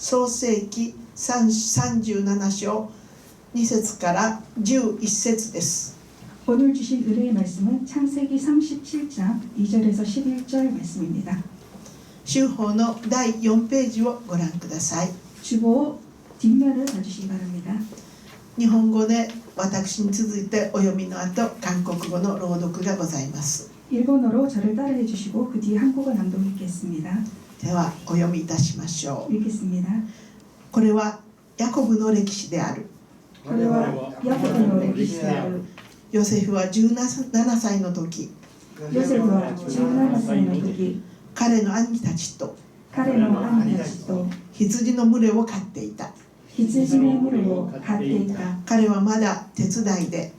創世記37章2節から11節です。 오늘 주신 은혜의 말씀은 창세기 37장 2절에서 11절 말씀입니다. 修法の第4ページをご覧ください。 주보 뒷면을 봐주시기 바랍니다. 日本語で私に続いてお読みの後、韓国語の朗読がございます。 일본어로 저를 따라해 주시고 그 뒤에 한국어 낭독 읽겠습니다. ではお読みいたしましょう。 읽겠습니다. これはヤコブの歴史である。 これはヤコブの歴史である。 ヨセフは17歳の時、 ヨセフは17歳の時、 彼の兄たちと 彼の兄たちと 羊の群れを飼っていた。 羊の群れを飼っていた。 彼はまだ手伝いで、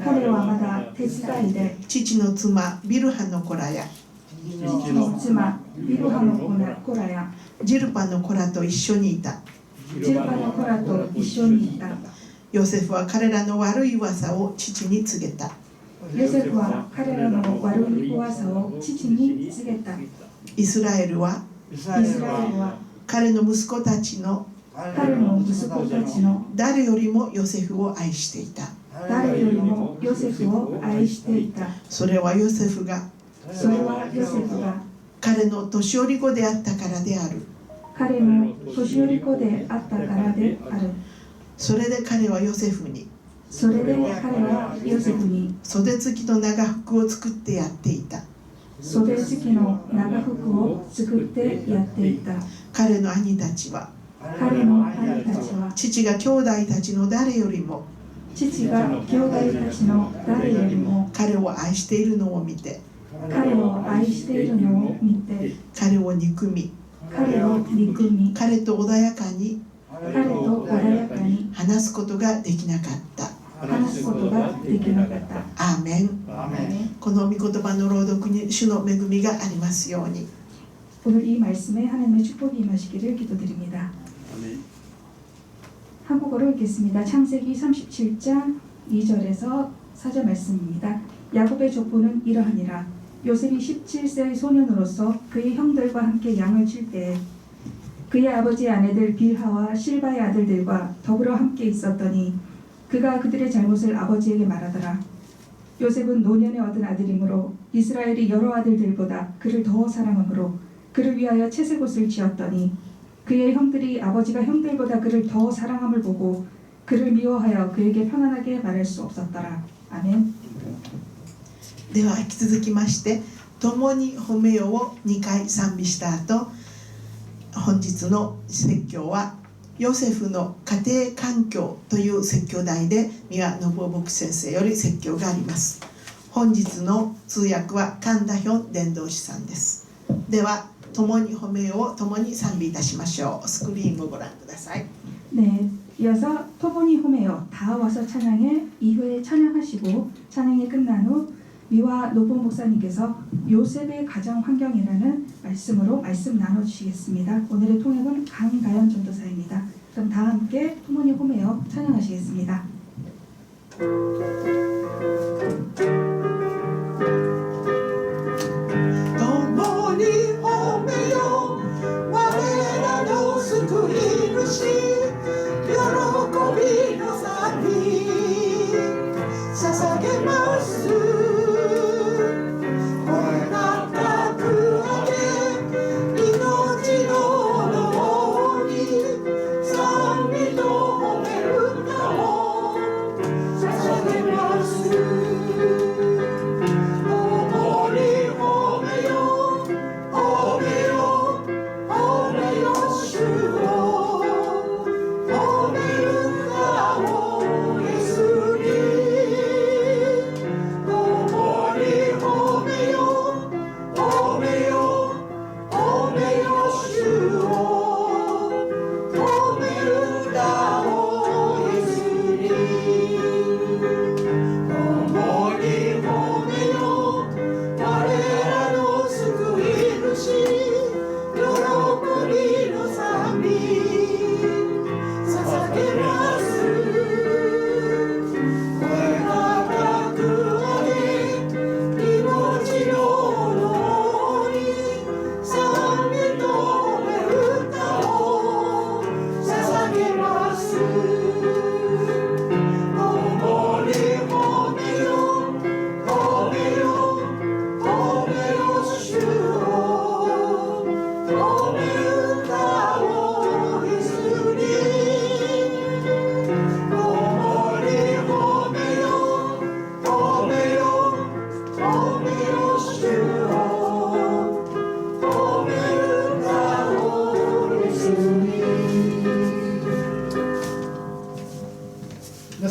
彼はまだ手伝いで、 父の妻ビルハの子らや 父の妻ビルハの子らや ジルパの子らと一緒にいた。 ジルパの子らと一緒にいた。 ヨセフは彼らの悪い噂を父に告げた。 ヨセフは彼らの悪い噂を父に告げた。 イスラエルは彼の息子たちの誰よりもヨセフを愛していた。 誰よりもヨセフを愛していた。 それはヨセフが彼の年寄り子であったからである。 彼の年寄り子であったからである。 それで彼はヨセフに袖付きの長服を作ってやっていた。 袖付きの長服を作ってやっていた。 彼の兄たちは父が兄弟たちの誰よりも彼を愛しているのを見て彼を憎み彼と穏やかに話すことができなかった。アーメン。この御言葉の朗読に主の恵みがありますように。 오늘 이 말씀에 하나님의 축복이 임하시기를 기도드립니다. 한국어로 읽겠습니다. 창세기 37장 2절에서 4절 말씀입니다. 야곱의 족보는 이러하니라. 요셉이 17세의 소년으로서 그의 형들과 함께 양을 칠 때에 그의 아버지의 아내들 빌하와 실바의 아들들과 더불어 함께 있었더니 그가 그들의 잘못을 아버지에게 말하더라. 요셉은 노년에 얻은 아들이므로 이스라엘이 여러 아들들보다 그를 더 사랑하므로 그를 위하여 채색옷을 지었더니 그의 형들이 아버지가 형들보다 그를 더 사랑함을 보고 그를 미워하여 그에게 편안하게 말할 수 없었더라. 아멘. では引き続きまして共に褒めよを2回賛美した後、本日の説教はヨセフの家庭環境という説教題で三輪信夫牧師先生より説教があります。本日の通訳は神田ヒョン伝道師さんです。では共に褒めよを共に賛美いたしましょう。スクリーンをご覧ください。 네, 이어서 토보니 호메요 다 와서 찬양해 이후에 찬양하시고 찬양이 끝난 후 미화 노보 목사님께서 요셉의 가정 환경이라는 말씀으로 말씀 나눠주시겠습니다. 오늘의 통역은 강가연 전도사입니다. 그럼 다 함께 토보니 호메요 찬양하시겠습니다. Oh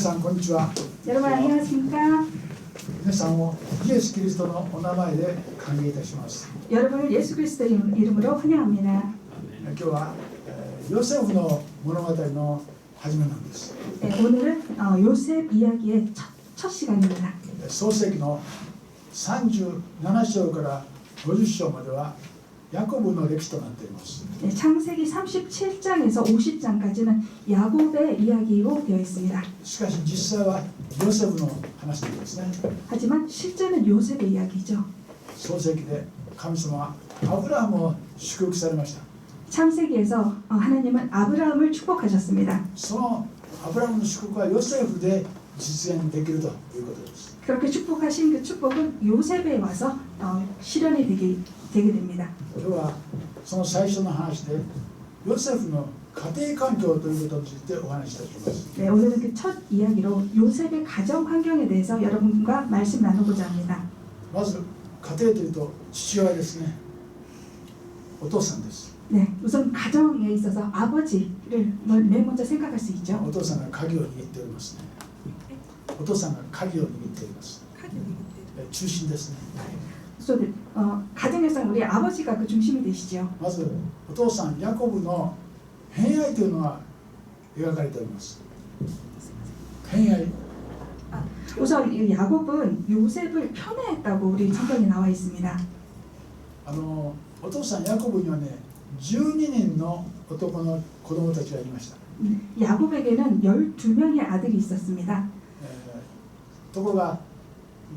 さんこんにちは。 여러분 안녕하십니까? 皆さんをイエス・キリストのお名前で歓迎いたします。 여러분을 예수 그리스도 이름으로 환영합니다. 今日はヨセフの物語の始めなんです。 네, 오늘은 요셉 이야기의 첫 시간입니다. 創世記の37章から50章まではヤコブの歴史となっています。 네, 창세기 37장에서 50장까지는 야곱의 이야기로 되어 있습니다. しかし実際はヨセフの話なんですね。 하지만 실제는 요셉의 이야기죠. 創世記で神様はアブラハムを祝福されました。 창세기에서 하나님은 아브라함을 축복하셨습니다. そのアブラハムの祝福はヨセフで実現できるということです。 그렇게 축복하신 그 축복은 요셉에 와서 실현이 되게 됩니다. 今日はその最初の話でヨセフの家庭環境ということについてお話しいたします。 네, 오늘은 그 첫 이야기로 요셉의 가정 환경에 대해서 여러분과 말씀 나누고자 합니다. まず家庭というと父親ですね。お父さんです。 네, 우선 가정에 있어서 아버지를 맨 먼저 생각할 수 있죠. お父さんが鍵を握っておりますね。お父さんが鍵を握っております。中心ですね。 그래서 가정에서 우리 아버지가 그 중심이 되시죠. まずお父さんヤコブの偏愛というのが描かれております。偏愛。 우선 이 야곱은 요셉을 편애했다고 우리 성경에 나와 있습니다. お父さんヤコブにはね12人の男の子供たちがいました。 야곱에게는 12명의 아들이 있었습니다. ところが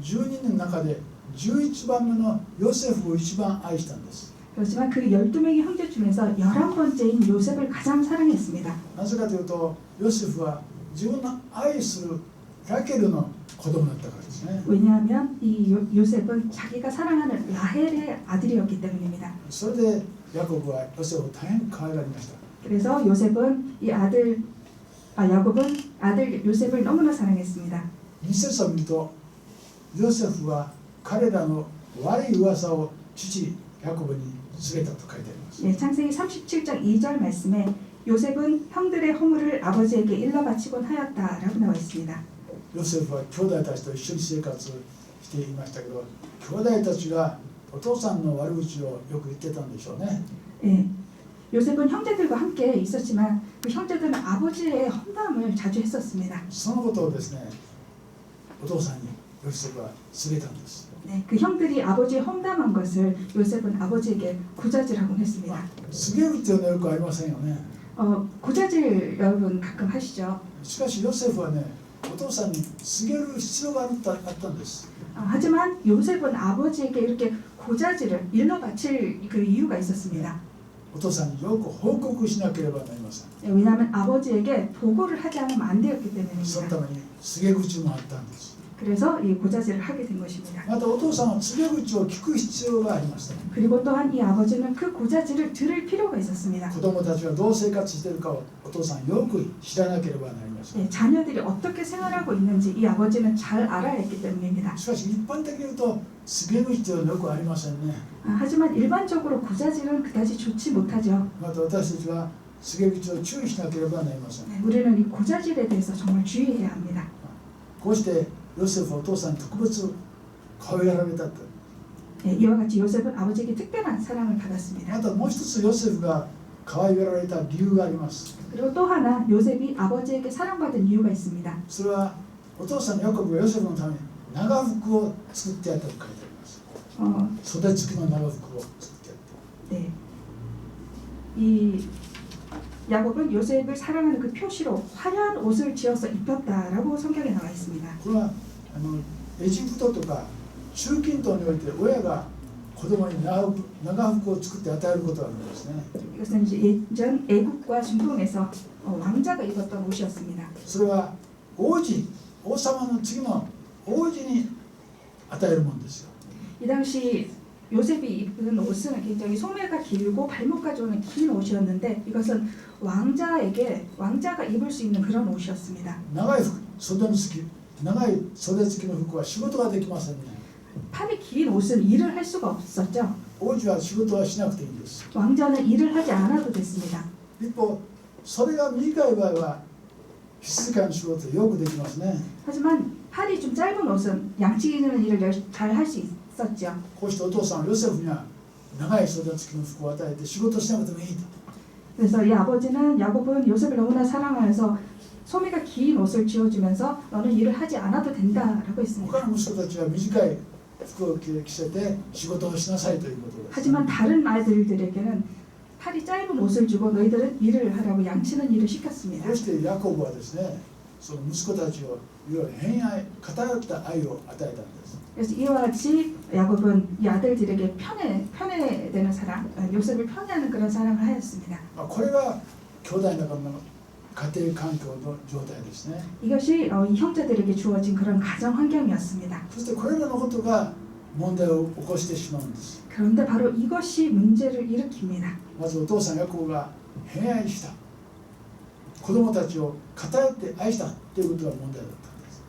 12人の中で11番目のヨセフを一番愛したんです。 그렇지만 그 12명의 형제 중에서 11번째인 요셉을 가장 사랑했습니다. なぜかというとヨセフは自分の愛するラケルの子供だったからですね。 왜냐하면 이 요셉은 자기가 사랑하는 라헬의 아들이었기 때문입니다. それでヤコブはヨセフを大変可愛がりました。 그래서 요셉은 야곱은 아들 요셉을 너무나 사랑했습니다. 2節を見るとヨセフは彼らの悪い噂を父ヤコブに告げたと書いてあります。 네, 창세기 37장 2절 말씀에 요셉은 형들의 허물을 아버지에게 일러 바치곤 하였다라고 나와 있습니다. ヨセフは兄弟たちと一緒に生活していましたけど、兄弟たちがお父さんの悪口をよく言ってたんでしょうね。 네, 요셉은 형제들과 함께 있었지만 그 형제들은 아버지의 험담을 자주 했었습니다. そのことをですね、お父さんにヨセフは告げたんです。 네, 그 형들이 아버지의 험담한 것을 요셉은 아버지에게 고자질하곤 했습니다. 告げるっていうのはよくありませんよね。 고자질 여러분 가끔 하시죠? しかしヨセフはね、お父さんに告げる必要があったんです。 하지만 요셉은 아버지에게 이렇게 고자질을 일러 바칠 그 이유가 있었습니다. お父さんによく報告しなければなりません。 네, 왜냐하면 아버지에게 보고를 하지 않으면 안 되었기 その 때문입니다. ために告げ口もあったんです。 그래서 이 고자질을 하게 된 것입니다. またお父さんは告げ口を聞く必要がありました。 그리고 또한 이 아버지는 그 고자질을 들을 필요가 있었습니다. 子供たちがどう生活しているかをお父さんよく知らなければなりません。 네, 자녀들이 어떻게 생활하고 있는지 이 아버지는 잘 알아야 했기 때문입니다. しかし一般的に言うと告げ口というのはよくありませんね。 하지만 일반적으로 고자질은 그다지 좋지 못하죠. また私たちは告げ口を注意しなければなりません。 네, 우리는 이 고자질에 대해서 정말 주의해야 합니다. こうしてヨセフはお父さんに特別可愛がられたと。 네, 이와 같이 요셉은 아버지에게 특별한 사랑을 받았습니다. またもう一つヨセフが可愛がられた理由があります。 그리고 또 하나 요셉이 아버지에게 사랑받은 이유가 있습니다. それはお父さんのヤコブがヨセフのために長服を作ってやったと書いてあります。袖付きの長服を作ってやった。 네, 이 야곱은 요셉을 사랑하는 그 표시로 화려한 옷을 지어서 입혔다라고 성경에 나와 있습니다. これはエジプトとか中近東において親が子供に長服を作って与えることがあるんですね。 이것은 이제 예전 애국과 중동에서 왕자가 입었던 옷이었습니다. それは王様の次の王子に与えるものですよ。 이 당시 요셉이 입은 옷은 굉장히 소매가 길고 발목까지 오는 긴 옷이었는데 이것은 왕자가 입을 수 있는 그런 옷이었습니다. 長い袖付きの服は仕事ができませんね。 팔이 긴 옷은 일을 할 수가 없었죠. 王子は仕事はしなくていいんです。 왕자는 일을 하지 않아도 됐습니다. 一方、それが短い場合は質感仕事よくできますね。 하지만 팔이 좀 짧은 옷은 양치기는 일을 잘 할 수 있었죠. こうしてお父さんはヨセフには長い袖付きの服を与えて仕事しなくてもいいと。 그래서 이 아버지는 야곱은 요셉을 너무나 사랑하여서 소매가 긴 옷을 지어주면서 너는 일을 하지 않아도 된다라고 했습니다. 他の息子たちは短い服を着せて仕事をしなさいということです。 하지만 다른 아들들에게는 팔이 짧은 옷을 주고 너희들은 일을 하라고 양치는 일을 시켰습니다. こうしてヤコブはですね、その息子たちをいわゆる偏愛、偏った愛を与えたんです。 그래서 이와 같이 야곱은 이 아들들에게 편애되는 사랑, 요셉을 편애하는 그런 사랑을 하였습니다. これが兄弟の中の家庭環境の状態ですね。 이것이 이 형제들에게 주어진 그런 가정 환경이었습니다. そしてこれらのことが問題を起こしてしまうんです。 그런데 바로 이것이 문제를 일으킵니다. まずお父さんヤコブが偏愛した、子供たちを偏って愛したということが問題だったんです。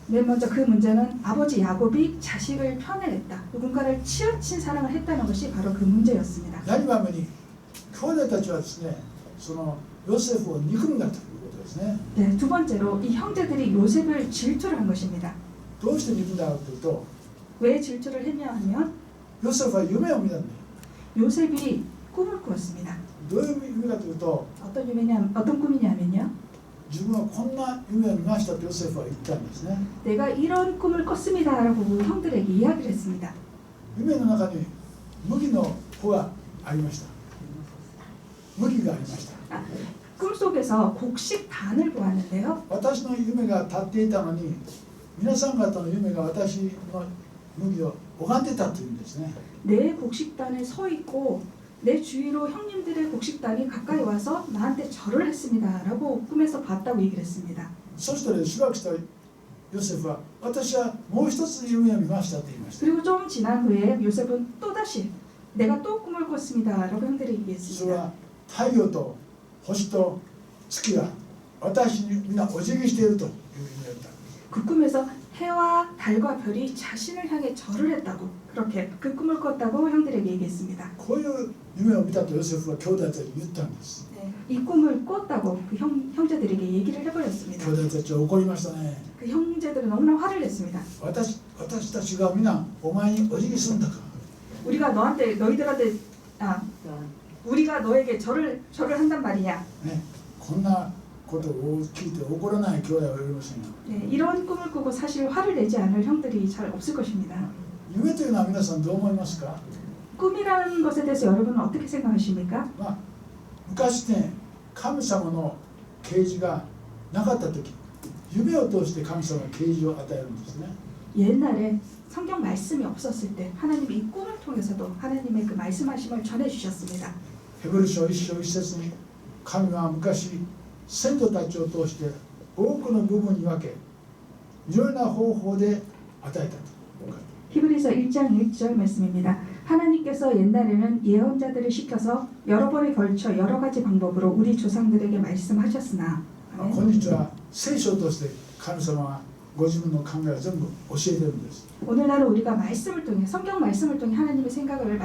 맨 먼저 그 문제는 아버지 야곱이 자식을 편애했다. 누군가를 치우친 사랑을 했다는 것이 바로 그 문제였습니다. 何ばめに兄弟たちはですね、そのヨセフを憎んだということですね。 네, 두 번째로 이 형제들이 요셉을 질투를 한 것입니다. どうして憎んだかというと、 왜 질투를 했냐 하면 ヨセフは夢を見たんだよ。 요셉이 꿈을 꾸었습니다. どういう夢かというと、 어떤 꿈이냐면요. 自分はこんな夢を見ましたとヨセフは言ったんですね。 내가 이런 꿈을 꿨습니다라고 형들에게 이야기를 했습니다. 夢の中に麦の穂がありました。麦がありました。 꿈속에서 곡식단을 보았는데요. 私の夢が立っていたのに、皆さん方の夢が私の麦を拝んでたというんですね。 내 곡식단에 서 있고 내 주위로 형님들의 곡식단이 가까이 와서 나한테 절을 했습니다라고 꿈에서 봤다고 얘기를 했습니다. そしてしばらくしたヨセフは、私はもう一つ夢を見ましたと言いました。 그리고 좀 지난 후에 요셉은 또다시 내가 또 꿈을 꿨습니다라고 형들에게 それ 얘기했습니다. は太陽と星と月が私にみんなお辞儀しているという夢だった。 그 꿈에서 해와 달과 별이 자신을 향해 절을 했다고 그렇게 그 꿈을 꿨다고 형들에게 얘기했습니다. こういう夢を見たとヨセフは兄弟たちに言ったんです。 네, 이 꿈을 꿨다고 그 형제들에게 얘기를 해버렸습니다. 兄弟たちは怒りましたね。 그 형제들은 너무나 화를 냈습니다. 私たちが皆お前にお辞儀するんだか。 우리가 너에게 절을 한단 말이냐. ね、こんなことを聞いて怒らない兄弟はおりませんよ。 네, 이런 꿈을 꾸고 사실 화를 내지 않을 형들이 잘 없을 것입니다. 夢というのは皆さんどう思いますか？ 꿈이라는 것에 대해서 여러분은 어떻게 생각하십니까? 昔ね、神様の啓示がなかった時、夢を通して神様が啓示を与えるんですね。 옛날에 성경 말씀이 없었을 때 하나님이 이 꿈을 통해서도 하나님의 그 말씀하심을 전해주셨습니다. ヘブル書1章1節に、神は昔先祖たちを通して多くの部分に分け、いろいろな方法で与えたと。 히브리서 1장 1절 말씀입니다. 하나님께서 옛날에는 예언자들을 시켜서 여러 번에 걸쳐 여러 가지 방법으로 우리 조상들에게 말씀하셨으나 今日は聖書として神様はご自分の考えを全部教えてるんです。 오늘날은 우리가 말씀을 통해 성경 말씀을 통해 하나님의 생각을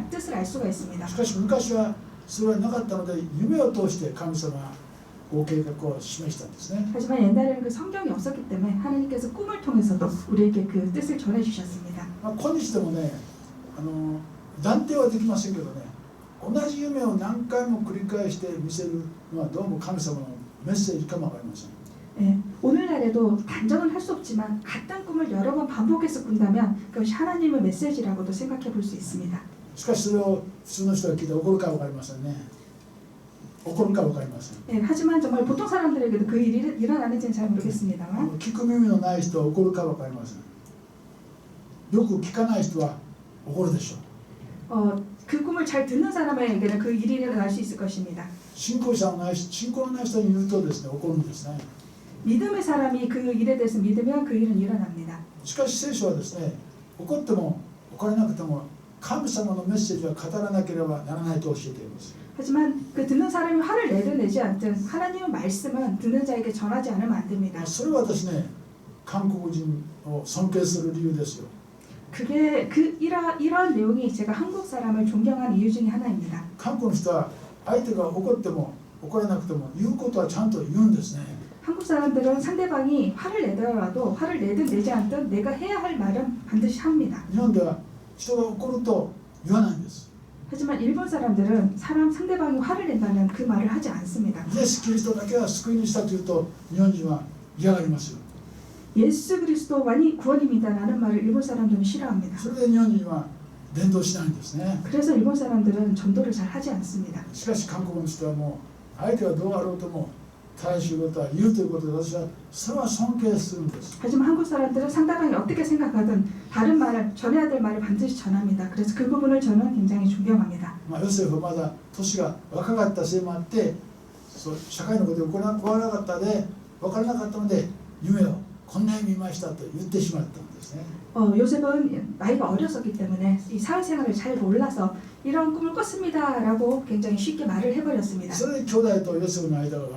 뜻을 알 수가 있습니다. しかし昔はそれはなかったので、夢を通して神様はご計画を示したんですね。 하지만 옛날에는 그 성경이 없었기 때문에 하나님께서 꿈을 통해서도 우리에게 그 뜻을 전해주셨습니다. 今日でもね、断定はできませんけどね、同じ夢を何回も繰り返して見せるのはどうも神様のメッセージかもわかりません。 네, 오늘날에도 단정은 할 수 없지만 같은 꿈을 여러 번 반복해서 꾼다면 그것이 하나님의 메시지라고도 생각해 볼 수 있습니다. しかしそれを普通の人が聞いて怒るかわかりませんね。怒るかわかりません。 네, 하지만 정말 보통 사람들에게도 그 일이 일어나는지는 잘 모르겠습니다만 聞く耳のない人は怒るかわかりません。よく聞かない人は怒るでしょう。 그 꿈을 잘 듣는 사람에게는 그 일이 일어날 수 있을 것입니다. 信仰のない人に言うとですね、怒るんですね。 믿음의 사람이 그 일에 대해서 믿으면 그 일은 일어납니다. しかし聖書はですね、怒っても怒らなくても神様のメッセージは語らなければならないと教えています。 하지만 그 듣는 사람이 화를 내든 내지 않든 하나님의 말씀은 듣는 자에게 전하지 않으면 안 됩니다. それはですね、韓国人を尊敬する理由ですよ。 그게 이러한 내용이 제가 한국 사람을 존경하는 이유 중에 하나입니다. 韓国の人は相手が怒っても怒らなくても言うことはちゃんと言うんですね。 한국 사람들은 상대방이 화를 내더라도 화를 내든 내지 않든 내가 해야 할 말은 반드시 합니다. 日本では人が怒ると言わないんです。 하지만 일본 사람들은 상대방이 화를 낸다면 그 말을 하지 않습니다. イエス・キリストだけは救い主だというと日本人は嫌がりますよ。 예수 그리스도만이 구원입니다라는 말을 일본 사람들은 싫어합니다. それで日本人は伝道しないんですね。 그래서 일본 사람들은 전도를 잘 하지 않습니다. しかし韓国の人はもう相手がどうあろうとも正しいことは言うということで私はそれは尊敬するんです。 하지만 한국 사람들은 상대방이 어떻게 생각하든 다른 말을 전해야 될 말을 반드시 전합니다. 그래서 그 부분을 저는 굉장히 존경합니다. ヨセフはまだ年が若かったせいもあってそう社会のことを分からなかったので夢をこんな夢見ましたと言ってしまったんですね。 요셉은 나이가 어렸었기 때문에 이 사회생활을 잘 몰라서 이런 꿈을 꿨습니다라고 굉장히 쉽게 말을 해버렸습니다. それで兄弟とヨセフの間が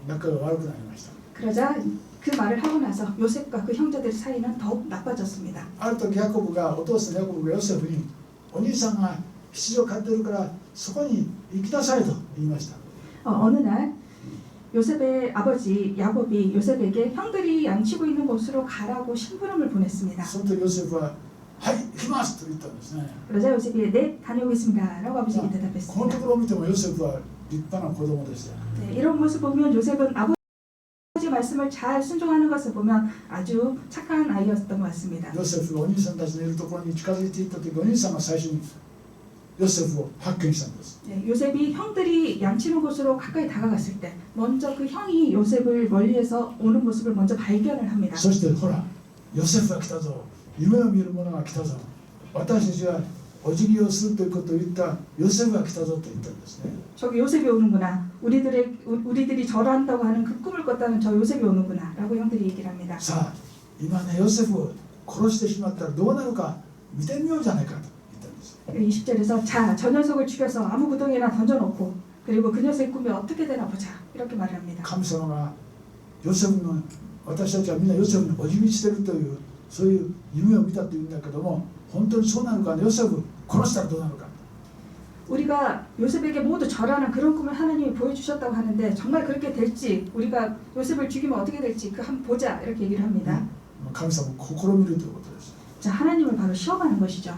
仲が悪くなりました。 그러자 그 말을 하고 나서 요셉과 그 형제들 사이는 더욱 나빠졌습니다. ある時ヤコブがお父さんヤコブがヨセフにお兄さんが羊を飼ってるからそこに行きなさいと言いました。 어느 날 요셉의 아버지 야곱이 요셉에게 형들이 양치고 있는 곳으로 가라고 심부름을 보냈습니다. その時ヨセフははい行きますと言ったんですね。 그러자 요셉이 네 다녀오겠습니다라고 아버지에게 この 대답했습니다. ところを見てもヨセフは立派な子供でした。 네, 이런 모습 보면 요셉은 아버지 말씀을 잘 순종하는 것을 보면 아주 착한 아이였던 것 같습니다. ヨセフがお兄さんたちのいるところに近づいていった時お兄さんが最初にヨセフを発見したんです。 네, 요셉이 형들이 양치는 곳으로 가까이 다가갔을 때 먼저 그 형이 요셉을 멀리에서 오는 모습을 먼저 발견을 합니다. そしてほらヨセフが来たぞ夢を見る者が来たぞ私たちがお辞儀をするということを言ったヨセフが来たぞと言ったんですね。 저기 요셉이 오는구나. 우리들이 절한다고 하는 그 꿈을 꿨다는 저 요셉이 오는구나 라고 형들이 얘기를 합니다. さあ今ねヨセフを殺してしまったらどうなるか見てみようじゃないかと言ったんです。 20절에서 자, 저 녀석을 죽여서 아무 구덩이나 던져놓고 그리고 그 녀석의 꿈이 어떻게 되나 보자 이렇게 말을 합니다. 神様がヨセフの私たちはみんなヨセフにお辞儀しているというそういう夢を見たというんだけども本当にそうなのかヨセフ殺したらどうなるか 우리가 요셉에게 모두 절하는 그런 꿈을 하나님이 보여주셨다고 하는데 정말 그렇게 될지 우리가 요셉을 죽이면 어떻게 될지 그 한번 보자 이렇게 얘기를 합니다. 神様を試みるということです。 자, 하나님을 바로 시험하는 것이죠.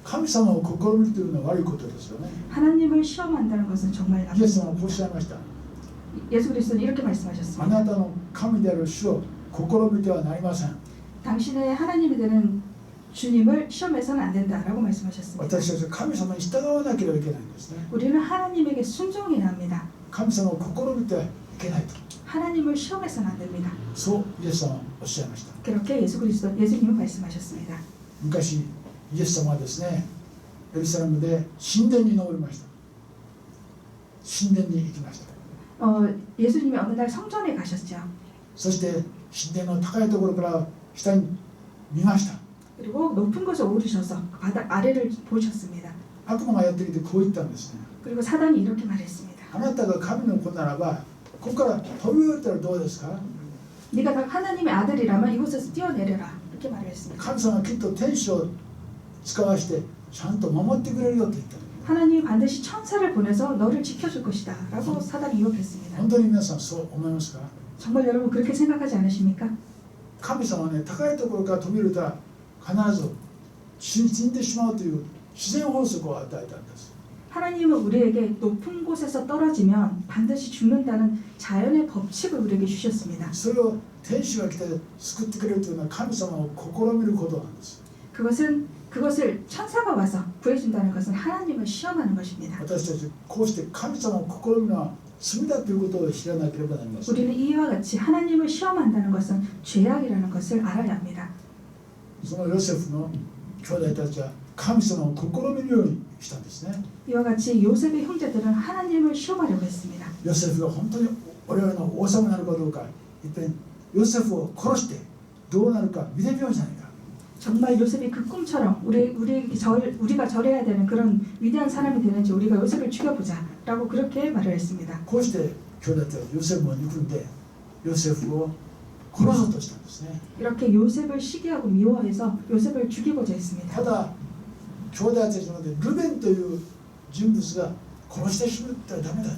神様を試みるというのは悪いことですよね。 하나님을 시험한다는 것은 정말 イエ 나쁜 ス様はこうおっしゃいました。 예수 그리스도는 이렇게 あ 말씀하셨습니다. なたの神である主を試みてはなりません。 당신의 하나님이 되는 주님을 시험해서는 안 된다라고 말씀하셨습니다. 私たちは神様に従わなければいけないんですね。 우리는 하나님에게 순종해야 합니다. 神様を試みてはいけないと。 하나님을 시험해서는 안 됩니다. そうイエス様はおっしゃいました。 그렇게 예수님은 말씀하셨습니다. 昔イエス様はですねエルサレムで神殿に登りました。神殿に行きました。 예수님이 어느 날 성전에 가셨죠. そして神殿の高いところから下に見ました。 그리고 높은 곳에 오르셔서 바닥 아래를 보셨습니다. 悪魔がやってきてこう言ったんですね。 그리고 사단이 이렇게 말했습니다. あなたが神の子ならばここから飛び降りたらどうですか。 네가 다 하나님의 아들이라면 이곳에서 뛰어내려라. 이렇게 말을 했습니다. 神様はきっと天使を使わしてちゃんと守ってくれるよと言った。 하나님이 반드시 천사를 보내서 너를 지켜줄 것이다. 라고 사단이 유혹했습니다. 本当に皆さんそう思いますか。 정말 여러분 그렇게 생각하지 않으십니까? 神様はね高いところから飛び降りたら必ず死んでしまうという自然法則を与えたんです。 하나님은 우리에게 높은 곳에서 떨어지면 반드시 죽는다는 자연의 법칙을 우리에게 주셨습니다. それを天使が来て救ってくれるというのは神様を試みることなんです。 그것을 천사가 와서 구해준다는 것은 하나님을 시험하는 것입니다. 私たちこうして神様を試みるのは罪だということを知らなければなりません。 우리는 이와 같이 하나님을 시험한다는 것은 죄악이라는 것을 알아야 합니다. そのヨセフの兄弟たちは神様を試みるようにしたんですね。 이와 같이 요셉의 형제들은 하나님을 시험하려고 했습니다. ヨセフが本当に我々の王様になるかどうかいっぺんヨセフを殺してどうなるか見てみようじゃないか。 정말 요셉이 그 꿈처럼 우리가 절해야 되는 그런 위대한 사람이 되는지 우리가 요셉을 죽여보자 라고 그렇게 말을 했습니다. こうして兄弟たちはヨセフを憎んでヨセフを殺そうとしたんですね。 이렇게 요셉을 시기하고 미워해서 요셉을 죽이고자 했습니다. ただ兄弟たちの中でルベンという人物が殺してしまったらダメだ。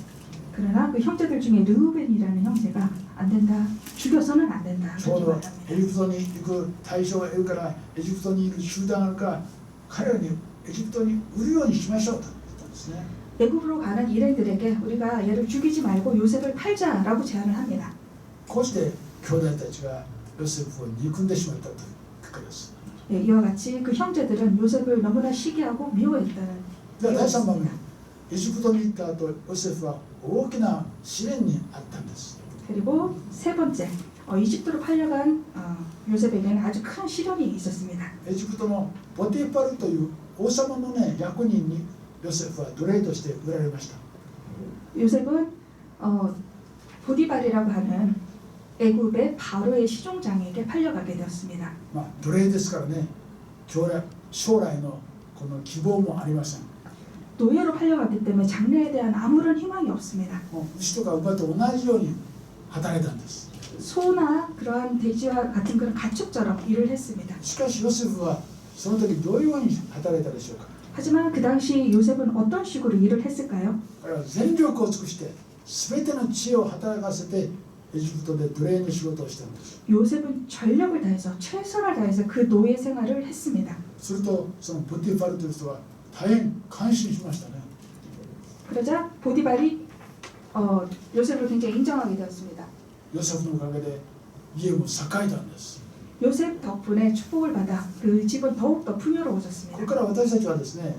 그러나 그 형제들 중에 르우벤이라는 형제가 안 된다. 죽여서는 안 된다. ちょう 그렇게 ど 말합니다. エジプトに行く対象がいるからエジプトにいる集団があるから彼らにエジプトに売るようにしましょうと言ったんですね。 애굽으로 가는 일행들에게 우리가 얘를 죽이지 말고 요셉을 팔자라고 제안을 합니다. こうして兄弟たちがヨセフを憎んでしまったという結果です。 예, 이와 같이 그 형제들은 요셉을 너무나 시기하고 미워했다는 では第3番目 이유였습니다. エジプトに行った後ヨセフは大きな試練にあったんです。 그리고 세 번째, 이집트로 팔려간 요셉에게는 아주 큰 시련이 있었습니다. エジプトのポティパルという王様のね役人にヨセフは奴隷として売られました。 요셉은 보디발이라고 하는 애굽의 바로의 시종장에게 팔려가게 되었습니다. まあ奴隷ですからね将来のこの希望もありません。 노예로 팔려갔기 때문에 장래에 대한 아무런 희망이 없습니다. もう牛とか馬と同じように働いたんです。 소나 그러한 돼지와 같은 그런 가축처럼 일을 했습니다. しかしヨセフはその時どういうように働いたでしょうか。 하지만 그 당시 요셉은 어떤 식으로 일을 했을까요? 彼は全力を尽くして全ての知恵を働かせてエジプトで奴隷の仕事をしたんです。 요셉은 전력을 다해서 최선을 다해서 그 노예 생활을 했습니다. するとそのポティファルという人は大変感心しましたね。 그러자 보디발이 요셉을 굉장히 인정하게 되었습니다. ヨセフのおかげで家も栄えたんです。 요셉 덕분에 축복을 받아 그 집은 더욱더 こ 풍요로워졌습니다. れから私たちはですね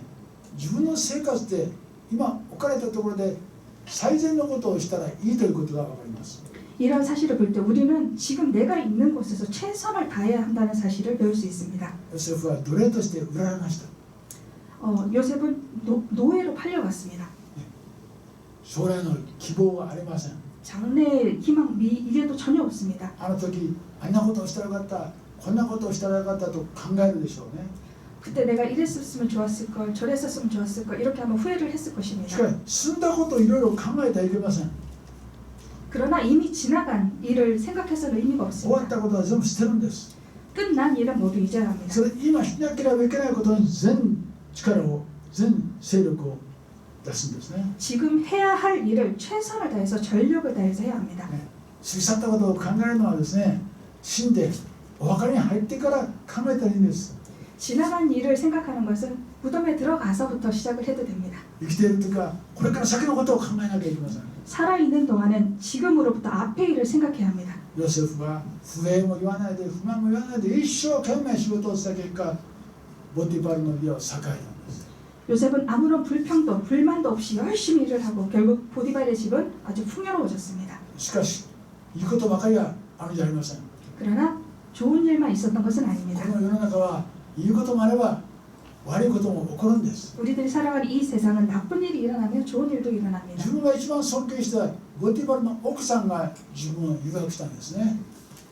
自分の生活で今置かれたところで最善のことをしたらいいということが分かります。 이런 사실을 볼 때 우리는 지금 내가 있는 곳에서 최선을 다해야 한다는 사실을 배울 수 있습니다. ヨセフは奴隷として売られました。 요셉은 노예로 팔려갔습니다. 将来の希望はありません。 장래의 희망, 미래도 전혀 없습니다. あの時あんなことをしたらよかったこんなことをしたらよかったと考えるでしょうね。 그때 내가 이랬었으면 좋았을 걸, 저랬었으면 좋았을 걸 이렇게 아마 후회를 했을 し 것입니다. かし済んだことをいろいろ考えてはいけません。 그러나 이미 지나간 일을 생각해서는 의미가 終わっ 없습니다. たことは全部捨てるんです。 끝난 일은 모두 잊어야 합니다. それ今しなければいけないことに全力を全勢力を出すんですね。 지금 해야 할 일을 최선을 다해서 전력을 da해서 해야 합니다. 過ぎ去ったことを考えるのはですね死んでお別れに入ってから考えたらいいんです。 지나간 일을 생각하는 것은 무덤에 들어가서부터 시작을 해도 됩니다. 生きている時はこれから先のことを考えなきゃいけません。 살아있는 동안은 지금으로부터 앞의 일을 생각해야 합니다. ヨセフは不平も言わないで不満も言わないで一生懸命仕事をした結果ボティパルの家は栄えたんです。 요셉은 아무런 불평도 불만도 없이 열심히 일을 하고 결국 보디발의 집은 아주 풍요로워졌습니다. しかしいいことばかりはあるんじゃありません。 그러나 좋은 일만 있었던 것은 こ 아닙니다. の世の中はいいこともあれば悪いことも起こるんです。 우리들이 살아가는 이 세상은 나쁜 일이 일어나면 좋은 일도 일어납니다. 自分が一番尊敬したボティパルの奥さんが自分を誘惑したんですね。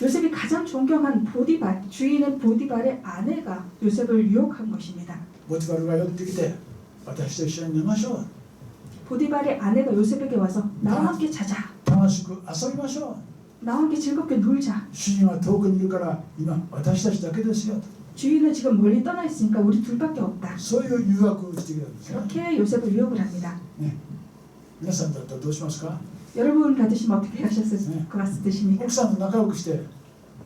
요셉이 가장 존경한 보디발, 주인은 보디발의 아내가 요셉을 유혹한 것입니다. ボティパルが寄ってきて私と一緒に寝ましょう 보디발의 아내가 요셉에게 와서 나와 함께 자자. 楽しく遊びましょう 나와 함께 즐겁게 놀자. 主人は遠くにいるから今私たちだけですよ 주인은 지금 멀리 떠나 있으니까 우리 둘밖에 없다. そういう誘惑をしてきたんですね。 이렇게 요셉을 유혹을 합니다. ね皆さんだったらどうしますか。 여러분 같으시면 어떻게 하셨을 것 같으십니까? 奥さんと仲良くして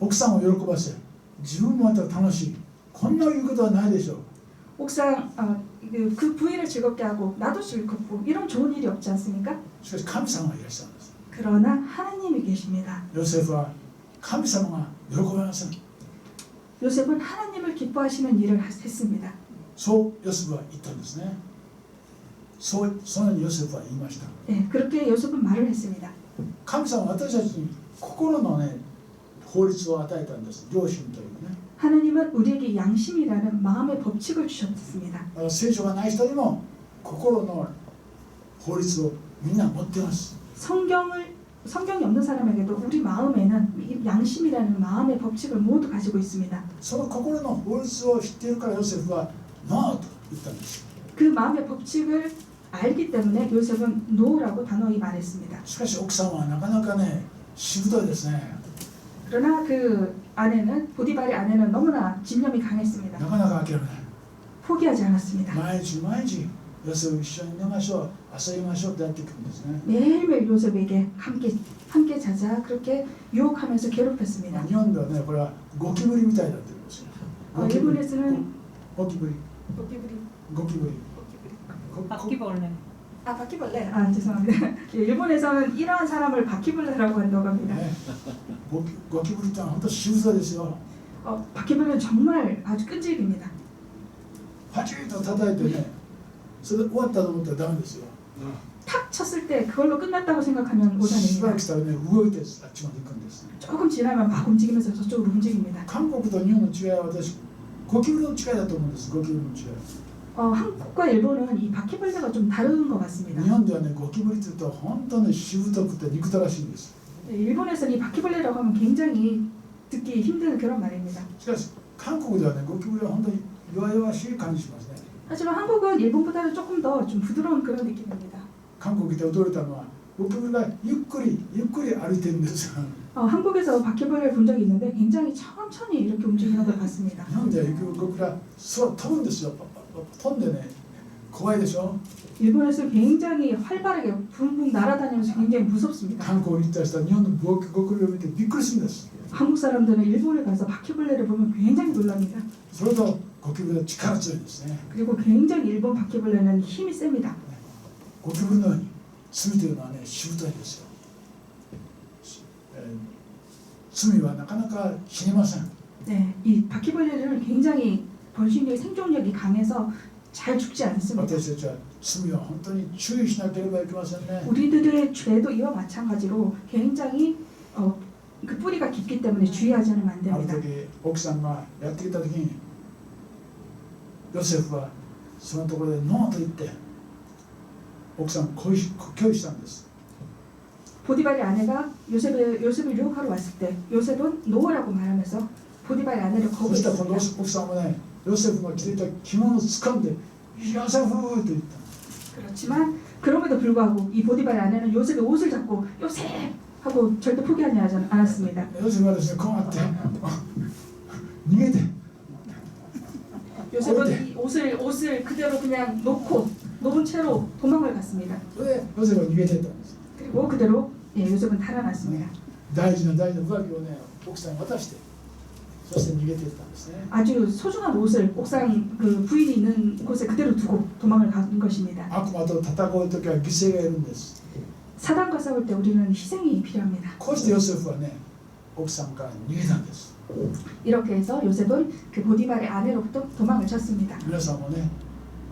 奥さんを喜ばせ自分もまた楽しいこんな言うことはないでしょう。 옥상 그 부인을 즐겁게 하고 나도 즐겁고 이런 좋은 일이 없지 않습니까? しかし神様がいらっしゃるんです。 그러나 하나님이 계십니다. ヨセフは神様が喜ばれません。 요셉은 하나님을 기뻐하시는 일을 했습니다. そうヨセフは言ったんですね。そのようにヨセフは言いました。 네, 그렇게 요셉은 말을 했습니다. 神様は私たちに心のね法律を与えたんです。良心というね。 하나님은 우리에게 양심이라는 마음의 법칙을 주셨습니다. 聖書がない人にも心の法律をみんな持ってます。 성경이 없는 사람에게도 우리 마음에는 이 양심이라는 마음의 법칙을 모두 가지고 있습니다. その心の法律を知っているからヨセフはノーと言ったんです。 그 마음의 법칙을 알기 때문에 요셉은 노라고 단호히 말했습니다. しかし奥さんはなかなかねしぶといですね。 그러나 그 아내는 보디발의 아내는 너무나 집념이 강했습니다. なかなか諦めない。 포기하지 않았습니다. 毎日毎日要するに一緒に寝ましょう遊びましょうってやってくるんですね。 매일매일 요셉에게 함께 자자 그렇게 유혹하면서 괴롭혔습니다. 日本ではねこれはゴキブリみたいになってるんですよ。 일본에서는 ゴキブリ 바퀴벌레. 바퀴벌레. 죄송합니다. 예, 일본에서는 이러한 사람을 바퀴벌레라고 한다고 합니다. ねゴキブリってのは本当しぶさですよ。 바퀴벌레는 정말 아주 끈질깁니다. パチンと叩いてねそれで終わったと思ったらダメですよ。 탁 쳤을 때 그걸로 끝났다고 생각하면 しばら 오산입니다. くしたらね動いてあっちまで行くんです。 조금 지나면 막 움직이면서 저쪽으로 움직입니다. 韓国と日本の違いは私ゴキブリの違いだと思うんです。ゴキブリの違い。 한국과 일본은 이 바퀴벌레가 좀 다른 것 같습니다. 日本ではねゴキブリって言うと本当にしぶとくて憎たらしいんです。 일본에서는 이 바퀴벌레라고 하면 굉장히 듣기 힘든 그런 말입니다. しかし韓国ではねゴキブリは本当に弱々しい感じしますね。 하지만 한국은 일본보다는 조금 더 좀 부드러운 그런 느낌입니다. 韓国で驚いたのはゴキブリがゆっくり歩いてるんですよ。 한국에서 바퀴벌레를 본 적이 있는데 굉장히 천천히 이렇게 움직이는 걸 봤습니다. 日本ではゴキブリが空飛ぶんですよ。飛んでね怖いでしょ。 일본에서 굉장히 활발하게 붕붕 날아다니면서 굉장히 무섭습니다. 韓国に行った人は日本のゴキブリを見てびっくりするんです。 한국 사람들은 일본에 가서 바퀴벌레를 보면 굉장히 놀랍니다. それとゴキブリは力強いですね。 그리고 굉장히 일본 바퀴벌레는 힘이 셉니다. ゴキブリのように罪というのはねしぶといですよ。罪はなかなか死にません。 네, 이 바퀴벌레는 굉장히 번식력이 생존력이 강해서 잘 죽지 않습니다. 私たちは罪は本当に注意しなければいけませんね。 우리들의 죄도 이와 마찬가지로 굉장히 그 뿌리가 깊기 때문에 주의하지 않으면 안 ある 됩니다. 時奥さんがやってきた時にヨセフはそのところでノーと言って奥さんを拒否したんです。 보디발의 아내가 요셉을 유혹하러 왔을 때 요셉은 노라고 말하면서 보디발의 아내를 そしたらこの 거부했습니다. 奥さんもねヨセフが着ていた着物を掴んでヨセフと言った。 그렇지만 그럼에도 불구하고 이 보디발의 아내는 요셉의 옷을 잡고 요셉 하고 절대 포기하지 않았습니다. ヨセフはですねこうなって逃げて 요셉은 이 옷을 그대로 그냥 놓은 채로 도망을 갔습니다. それでヨセフは逃げていったんです。 그리고 그대로 요셉은 달아났습니다. 大事な上着をね奥さんに渡してそして逃げていったんですね。 아주 소중한 옷을 옥상 그 부인이 있는 곳에 그대로 두고 도망을 간 것입니다. 悪魔と戦う時は犠牲がいるんです。 사단과 싸울 때 우리는 희생이 필요합니다. こうしてヨセフはね奥さんから逃げたんです。 이렇게 해서 요셉은 그 보디발의 아내로부터 도망을 쳤습니다. 皆さんもね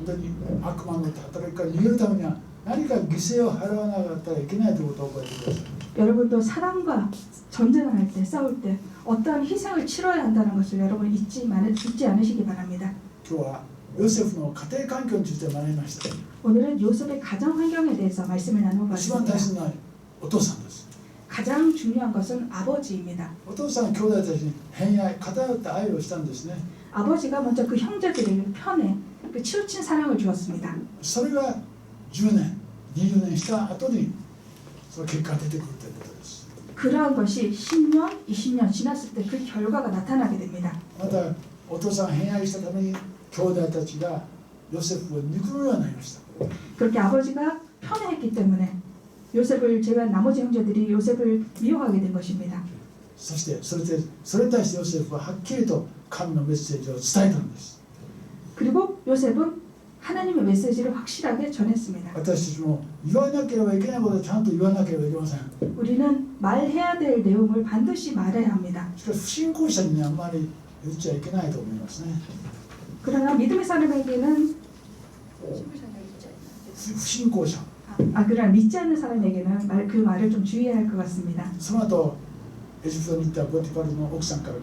本当に悪魔の働きから逃げるためには何か犠牲を払わなかったらいけないということを覚えてください。 여러분도 사단과 전쟁을 할 때 싸울 때 어떠한 희생을 치러야 한다는 것을 여러분 잊지 않으시기 바랍니다. 今日はヨセフの家庭環境について学びました。 오늘은 요셉의 가정 환경에 대해서 말씀을 一番 나눠봤습니다. 大切なお父さんです。 가장 중요한 것은 아버지입니다. お父さんは兄弟たちに偏愛偏った愛をしたんですね。 아버지가 먼저 그 형제들을 편에 그 치우친 사랑을 주었습니다. それが10年20年した後にその結果が出てくるということです。 그러한 것이 10년, 20년 지났을 때 그 결과가 나타나게 됩니다. またお父さん偏愛したために兄弟たちがヨセフを憎むようになりました。 그렇게 아버지가 편애했기 때문에 요셉을 제외한 나머지 형제들이 요셉을 미워하게 된 것입니다. そしてそれに対してヨセフははっきりと神のメッセージを伝えたんです。 그리고 요셉은 하나님의 메시지를 확실하게 전했습니다. 私たちも言わなければいけないことをちゃんと言わなければいけません。 우리는 말해야 될 내용을 반드시 말해야 합니다. しかし不信仰者にあんまり言っちゃいけないと思いますね。 그러나 믿음의 사람에게는 不信仰者 그러나 믿지 않는 사람에게는 그 말을 좀 주의해야 할 것 같습니다. その後エジプトに行ったポティパルの奥さんから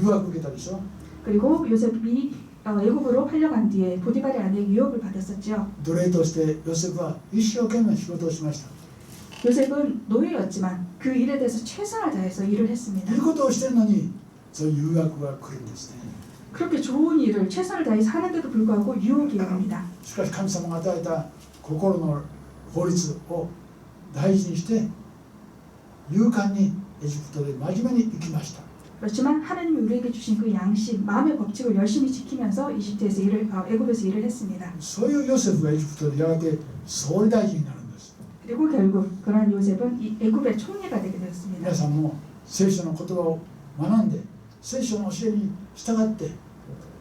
誘惑を受けたでしょ。 그리고 요셉이 애굽으로 팔려간 뒤에 보디발의 아내에게 유혹을 받았었죠. 奴隷としてヨセフは一生懸命仕事をしました。 요셉은 노예였지만 그 일에 대해서 최선을 다해서 일을 했습니다. いいことをしてるのにそういう誘惑が来るんですね。 그렇게 좋은 일을 최선을 다해서 하는데도 불구하고 유혹이 옵니다. しかし神様が与えた心の法律を大事にして勇敢にエジプトで真面目に生きました。 그렇지만 하나님이 우리에게 주신 그 양식, 마음의 법칙을 열심히 지키면서 애굽에서 일을 했습니다. そういうヨセフがエジプトでやがて総理大臣になるんです。 그리고 결국 그러한 요셉은 이 애굽의 총리가 되게 되었습니다. 皆さんも聖書の言葉を学んで聖書の教えに従って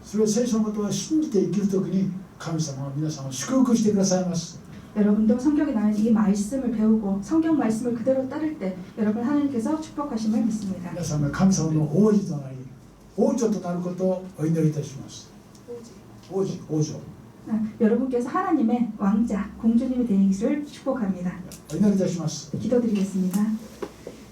それを聖書の言葉を信じて生きるときに神様は皆さんを祝福してくださいます。 여러분도 성경에 나온 이 말씀을 배우고 성경 말씀을 그대로 따를 때 여러분 하나님께서 축복하심을 믿습니다. 皆さんが神様の王子となり王女となることをお祈りいたします。王子、王女。 여러분께서 하나님의 왕자, 공주님이 되기를 축복합니다. お祈りいたします。 기도드리겠습니다.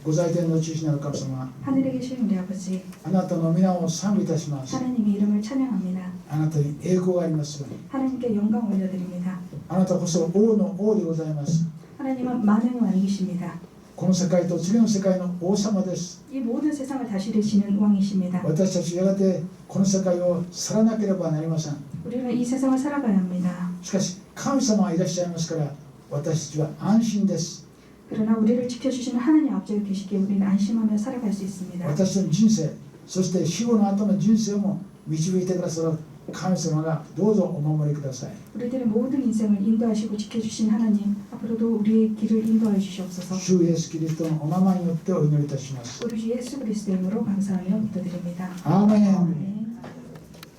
ご在天の中心なる神様、 하늘에 계신 우리 아버지, あなたの皆を賛美いたします。 하나님의 이름을 찬양합니다. あなたに栄光がありますように。 하나님께 영광 올려드립니다. あなたこそ王の王でございます。 하나님은 만왕의 왕이십니다. この世界と次の世界の王様です。 이 모든 세상을 다스리시는 왕이십니다. 私たちやがてこの世界を去らなければなりません。 우리는 이 세상을 살아가야 합니다. しかし神様がいらっしゃいますから私たちは安心です。 그러나 우리를 지켜주시는 하나님 아버지가 계시기에 우리는 안심하며 살아갈 수 있습니다. 私の人生、そして死後の後の人生も導いてくださる神様がどうぞお守りください。 우리들의 모든 인생을 인도하시고 지켜주신 하나님, 앞으로도 우리의 길을 인도하여 주시옵소서. 主イエスキリストのお名前によってお祈りいたします。 우리 주 예수 그리스도의 이름으로 감사하며 기도드립니다. アーメン。 아멘.